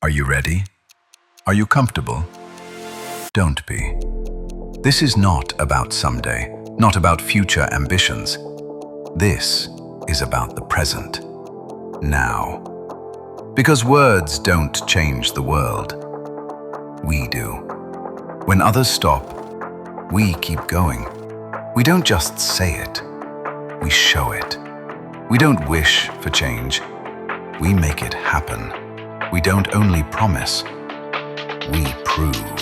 Are you ready? Are you comfortable? Don't be. This is not about someday, not about future ambitions. This is about the present, now. Because words don't change the world. We do. When others stop, we keep going. We don't just say it, we show it. We don't wish for change, we make it happen. We don't only promise, we prove.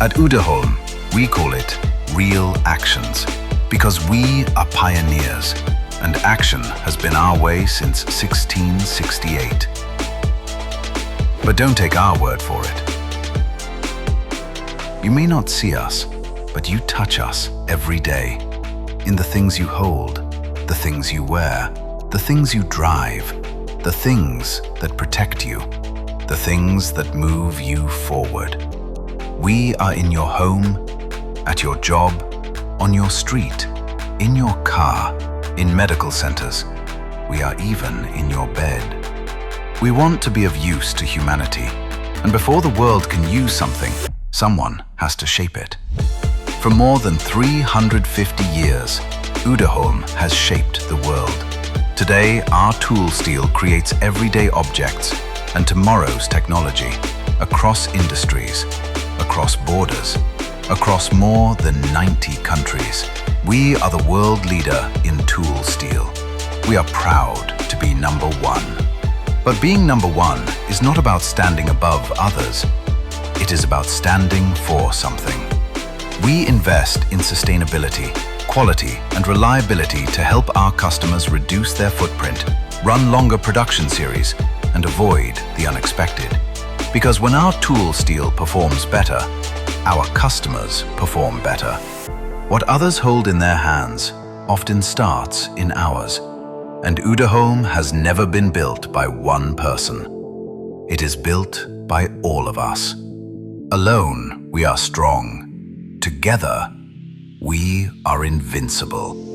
At Uddeholm, we call it real actions, because we are pioneers, and action has been our way since 1668. But don't take our word for it. You may not see us, but you touch us every day. In the things you hold, the things you wear, the things you drive, the things that protect you, the things that move you forward. We are in your home, at your job, on your street, in your car, in medical centers. We are even in your bed. We want to be of use to humanity, and before the world can use something, someone has to shape it. For more than 350 years, Uddeholm has shaped the world. Today, our tool steel creates everyday objects and tomorrow's technology across industries, across borders, across more than 90 countries. We are the world leader in tool steel. We are proud to be number one. But being number one is not about standing above others. It is about standing for something. We invest in sustainability, quality, and reliability to help our customers reduce their footprint, run longer production series, and avoid the unexpected. Because when our tool steel performs better, our customers perform better. What others hold in their hands often starts in ours. And Uddeholm has never been built by one person. It is built by all of us. Alone, we are strong. Together, we are invincible.